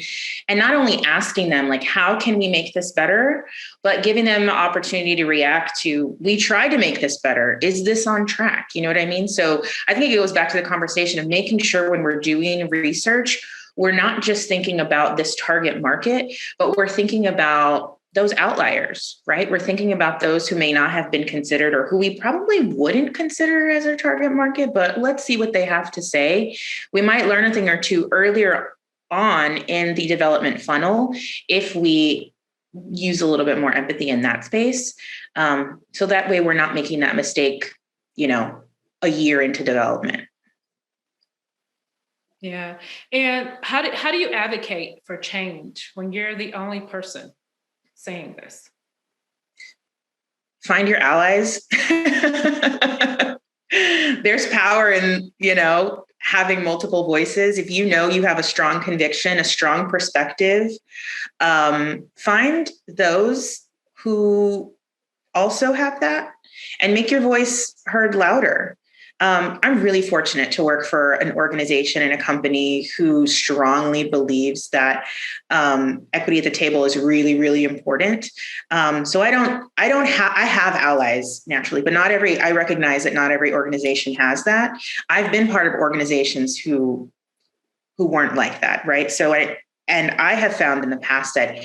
not only asking them like, how can we make this better, but giving them the opportunity to react to, we tried to make this better. Is this on track? You know what I mean? So I think it goes back to the conversation of making sure when we're doing research, we're not just thinking about this target market, but we're thinking about those outliers, right? We're thinking about those who may not have been considered or who we probably wouldn't consider as our target market, but let's see what they have to say. We might learn a thing or two earlier on in the development funnel if we use a little bit more empathy in that space. So that way we're not making that mistake, a year into development. Yeah. And how do you advocate for change when you're the only person saying this? Find your allies. There's power in, having multiple voices. If you have a strong conviction, a strong perspective, find those who also have that and make your voice heard louder. I'm really fortunate to work for an organization and a company who strongly believes that equity at the table is really, really important. So I have allies naturally, but I recognize that not every organization has that. I've been part of organizations who weren't like that, right? So I have found in the past that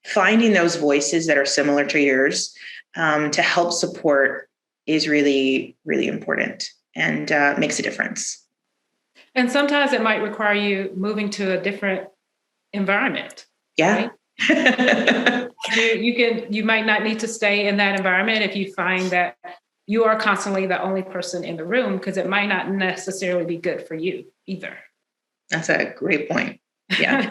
finding those voices that are similar to yours to help support is really, really important and makes a difference. And sometimes it might require you moving to a different environment. Yeah. Right? you might not need to stay in that environment if you find that you are constantly the only person in the room, because it might not necessarily be good for you either. That's a great point. Yeah.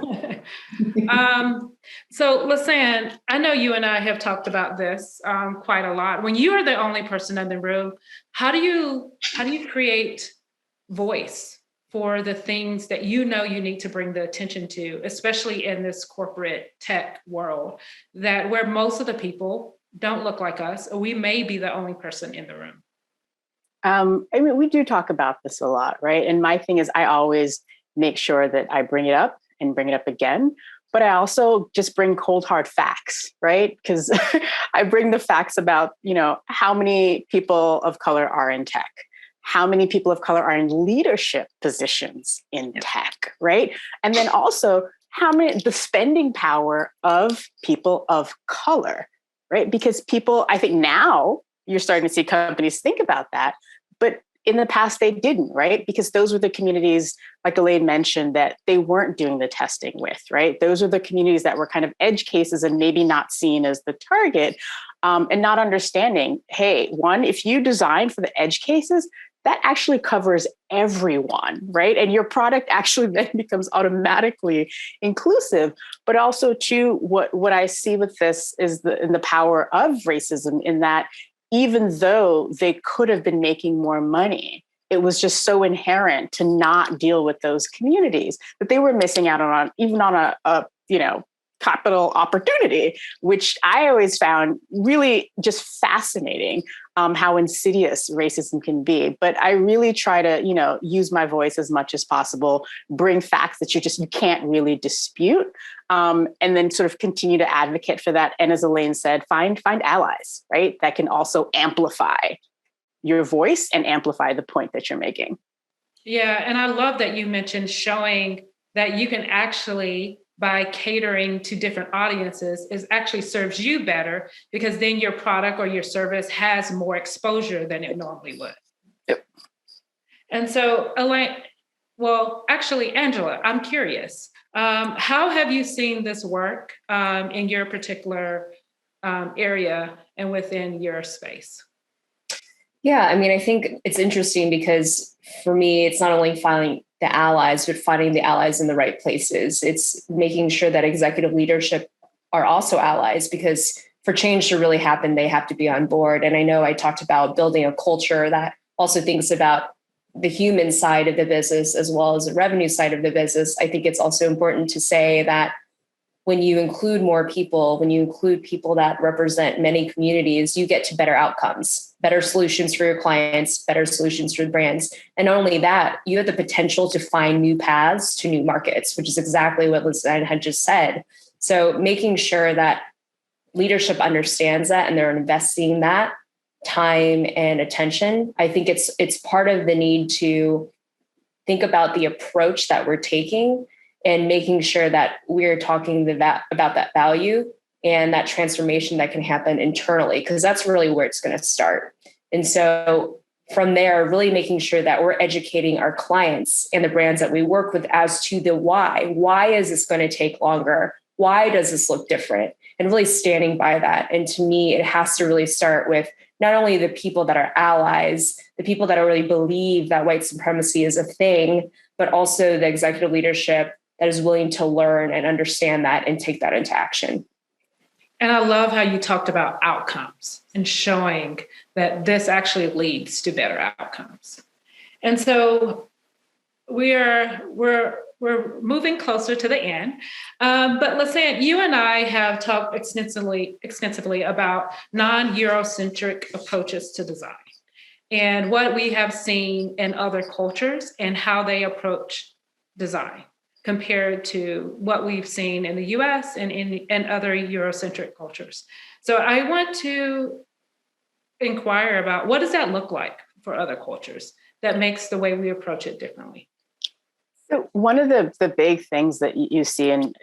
So Lisanne, I know you and I have talked about this quite a lot. When you are the only person in the room, how do you create voice for the things that you need to bring the attention to, especially in this corporate tech world, where most of the people don't look like us, or we may be the only person in the room? We do talk about this a lot, right? And my thing is, I always make sure that I bring it up and bring it up again. But I also just bring cold, hard facts, right? Because I bring the facts about, how many people of color are in tech, how many people of color are in leadership positions in tech, right? And then also the spending power of people of color, right? Because I think now you're starting to see companies think about that, but in the past, they didn't, right? Because those were the communities, like Elaine mentioned, that they weren't doing the testing with, right? Those are the communities that were kind of edge cases and maybe not seen as the target, and not understanding, hey, one, if you design for the edge cases, that actually covers everyone, right? And your product actually then becomes automatically inclusive. But also, too, what I see with this is in the power of racism, in that even though they could have been making more money, it was just so inherent to not deal with those communities that they were missing out on a capital opportunity, which I always found really just fascinating, how insidious racism can be. But I really try to, use my voice as much as possible, bring facts that you can't really dispute, and then sort of continue to advocate for that. And as Elaine said, find allies, right? That can also amplify your voice and amplify the point that you're making. Yeah. And I love that you mentioned showing that you can actually, by catering to different audiences, is actually serves you better, because then your product or your service has more exposure than it normally would. Yep. And so, Elaine, Angela, I'm curious, how have you seen this work in your particular area and within your space? Yeah, I think it's interesting because for me, it's not only finding the allies, but finding the allies in the right places. It's making sure that executive leadership are also allies, because for change to really happen, they have to be on board. And I know I talked about building a culture that also thinks about the human side of the business as well as the revenue side of the business. I think it's also important to say that when you include more people, when you include people that represent many communities, you get to better outcomes, better solutions for your clients, better solutions for the brands. And not only that, you have the potential to find new paths to new markets, which is exactly what Elaine had just said. So making sure that leadership understands that and they're investing that time and attention. I think it's part of the need to think about the approach that we're taking and making sure that we're talking about that value and that transformation that can happen internally, because that's really where it's going to start. And so from there, really making sure that we're educating our clients and the brands that we work with as to the why. Why is this going to take longer? Why does this look different? And really standing by that. And to me, it has to really start with not only the people that are allies, the people that really believe that white supremacy is a thing, but also the executive leadership that is willing to learn and understand that and take that into action. And I love how you talked about outcomes and showing that this actually leads to better outcomes. And so we're moving closer to the end. But let's say you and I have talked extensively about non-Eurocentric approaches to design and what we have seen in other cultures and how they approach design compared to what we've seen in the US and in other Eurocentric cultures. So I want to inquire about what does that look like for other cultures that makes the way we approach it differently? So one of the big things that you see in,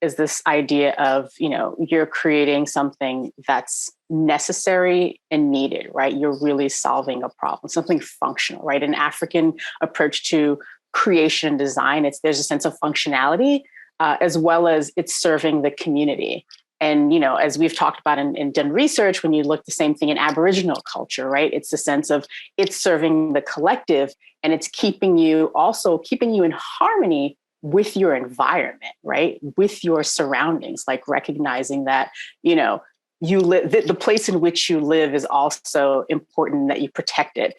is this idea of, you're creating something that's necessary and needed, right? You're really solving a problem, something functional, right? An African approach to creation and design, there's a sense of functionality as well as it's serving the community. And, as we've talked about and done research, when you look the same thing in Aboriginal culture, right? It's the sense of it's serving the collective and it's keeping you in harmony with your environment, right? With your surroundings, like recognizing that, you live, the place in which you live is also important that you protect it.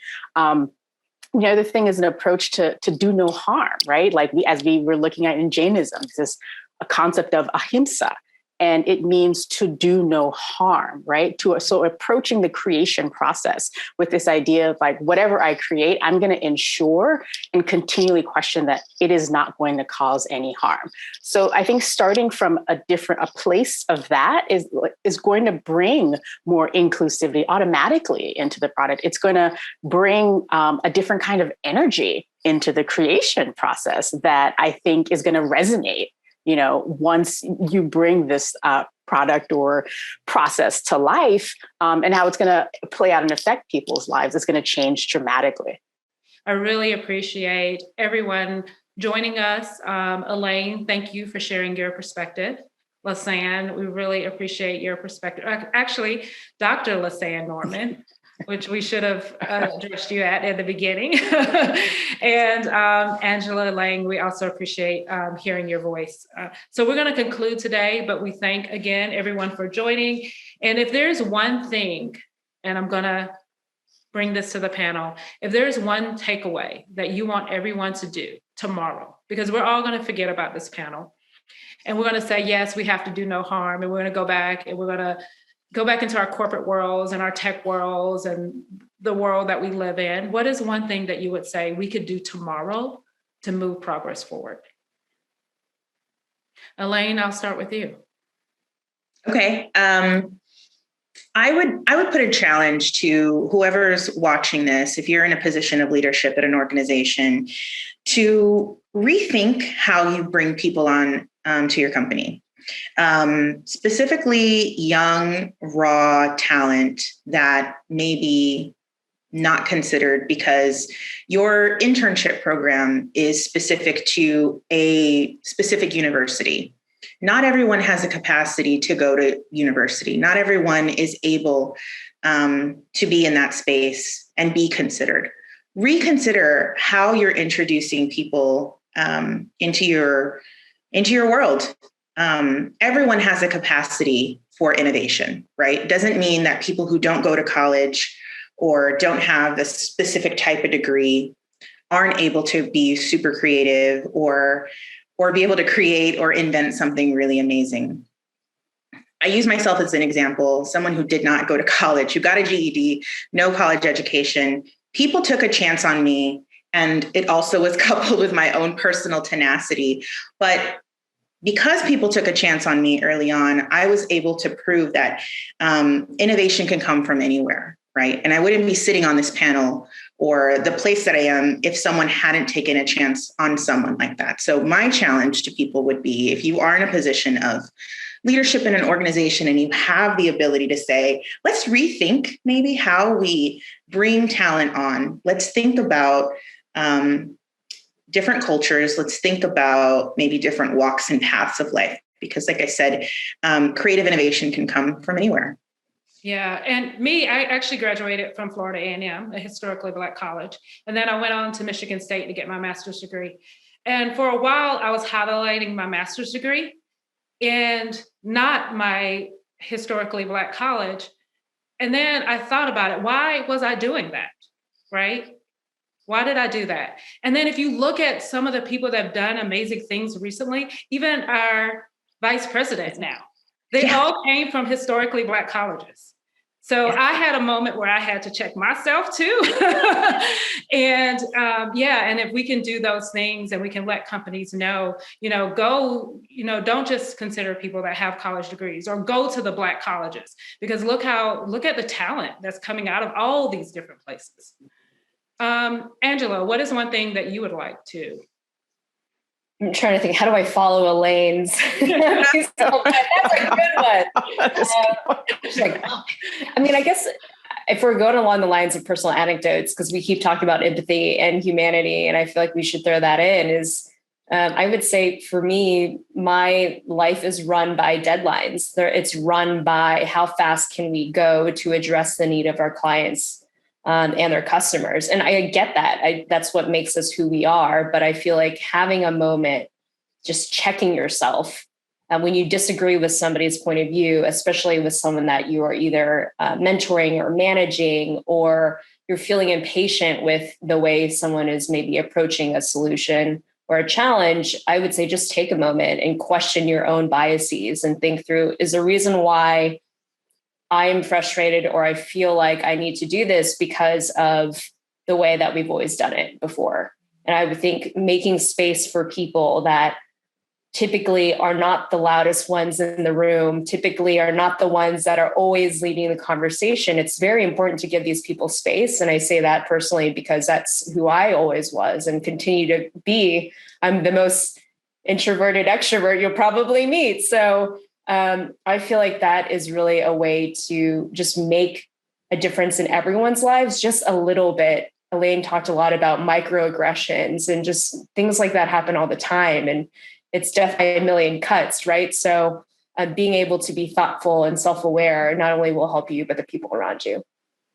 The other thing is an approach to do no harm, right? Like as we were looking at in Jainism, this a concept of ahimsa. And it means to do no harm, right? So approaching the creation process with this idea of like, whatever I create, I'm going to ensure and continually question that it is not going to cause any harm. So I think starting from a place of that is going to bring more inclusivity automatically into the product. It's going to bring a different kind of energy into the creation process that I think is going to resonate. Once you bring this product or process to life and how it's going to play out and affect people's lives, it's going to change dramatically. I really appreciate everyone joining us. Elaine, thank you for sharing your perspective. Lisanne, we really appreciate your perspective. Actually, Dr. Lisanne Norman, which we should have addressed you at the beginning. And Angela Elaine, we also appreciate hearing your voice. So we're going to conclude today, but we thank again everyone for joining. And if there's one thing, and I'm going to bring this to the panel, if there's one takeaway that you want everyone to do tomorrow, because we're all going to forget about this panel, and we're going to say, yes, we have to do no harm, and we're going to go back and we're going to go back into our corporate worlds and our tech worlds and the world that we live in. What is one thing that you would say we could do tomorrow to move progress forward? Elaine, I'll start with you. Okay. I would put a challenge to whoever's watching this, if you're in a position of leadership at an organization, to rethink how you bring people on to your company. Specifically young, raw talent that may be not considered because your internship program is specific to a specific university. Not everyone has a capacity to go to university. Not everyone is able to be in that space and be considered. Reconsider how you're introducing people into your world. Everyone has a capacity for innovation, right? Doesn't mean that people who don't go to college or don't have a specific type of degree aren't able to be super creative or or be able to create or invent something really amazing. I use myself as an example, someone who did not go to college, who got a GED, no college education. People took a chance on me, and it also was coupled with my own personal tenacity. But because people took a chance on me early on, I was able to prove that innovation can come from anywhere, right? And I wouldn't be sitting on this panel or the place that I am if someone hadn't taken a chance on someone like that. So my challenge to people would be, if you are in a position of leadership in an organization and you have the ability to say, let's rethink maybe how we bring talent on. Let's think about different cultures. Let's think about maybe different walks and paths of life. Because like I said, creative innovation can come from anywhere. Yeah. And me, I actually graduated from Florida A&M, a historically Black college. And then I went on to Michigan State to get my master's degree. And for a while, I was highlighting my master's degree and not my historically Black college. And then I thought about it. Why was I doing that? Right? Why did I do that? And then if you look at some of the people that have done amazing things recently, even our vice president now, they all came from historically Black colleges. So I had a moment where I had to check myself too. And and if we can do those things and we can let companies know, don't just consider people that have college degrees, or go to the Black colleges, because look at the talent that's coming out of all these different places. Angela, what is one thing that you would like to? I'm trying to think, how do I follow Elaine's? So, that's a good one. I guess if we're going along the lines of personal anecdotes, because we keep talking about empathy and humanity, and I feel like we should throw that in, is I would say for me, my life is run by deadlines. It's run by how fast can we go to address the need of our clients and their customers. And I get that. That's what makes us who we are. But I feel like having a moment, just checking yourself when you disagree with somebody's point of view, especially with someone that you are either mentoring or managing, or you're feeling impatient with the way someone is maybe approaching a solution or a challenge, I would say just take a moment and question your own biases and think through, is the reason why I'm frustrated or I feel like I need to do this because of the way that we've always done it before? And I would think making space for people that typically are not the loudest ones in the room, typically are not the ones that are always leading the conversation. It's very important to give these people space. And I say that personally because that's who I always was and continue to be. I'm the most introverted extrovert you'll probably meet. So I feel like that is really a way to just make a difference in everyone's lives, just a little bit. Elaine talked a lot about microaggressions and just things like that happen all the time. And it's definitely a million cuts, right? So being able to be thoughtful and self-aware not only will help you, but the people around you.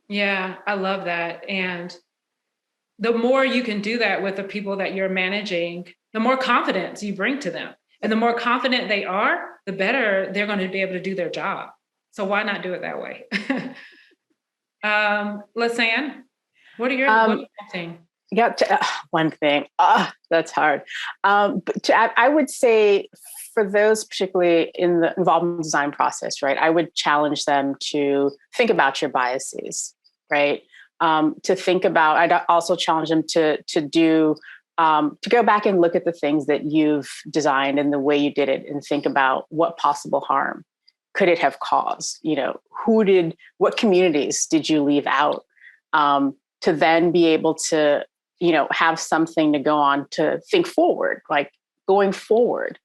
Yeah, I love that. And the more you can do that with the people that you're managing, the more confidence you bring to them. And the more confident they are, the better they're going to be able to do their job. So why not do it that way? Lisanne, what are your thing? Yeah, one thing. That's hard. But I would say for those particularly involved in the design process, right, I would challenge them to think about your biases, right? To think about, I'd also challenge them to go back and look at the things that you've designed and the way you did it and think about what possible harm could it have caused? What communities did you leave out? To then be able to, have something to go on to think forward, like going forward,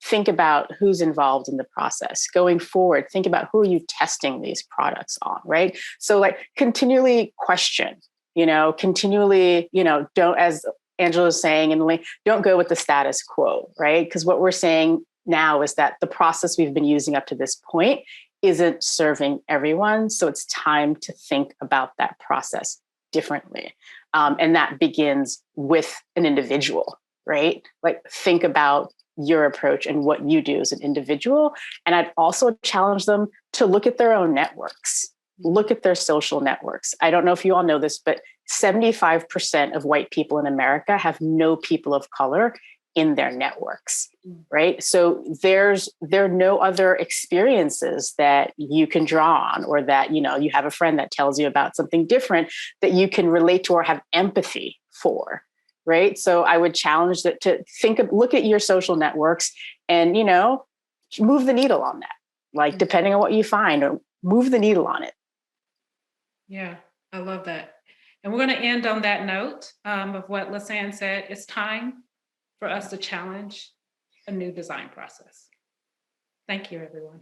think about who's involved in the process. Going forward, think about who are you testing these products on, right? So like continually question, continually, don't, as Angela was saying, and don't go with the status quo, right? Because what we're saying now is that the process we've been using up to this point isn't serving everyone. So it's time to think about that process differently. And that begins with an individual, right? Like think about your approach and what you do as an individual. And I'd also challenge them to look at their own networks, look at their social networks. I don't know if you all know this, but 75% of white people in America have no people of color in their networks, right? So there are no other experiences that you can draw on, or that, you know, you have a friend that tells you about something different that you can relate to or have empathy for, right? So I would challenge that to look at your social networks and, you know, move the needle on that. Like, depending on what you find, or move the needle on it. Yeah, I love that. And we're going to end on that note of what Lisanne said. It's time for us to challenge a new design process. Thank you, everyone.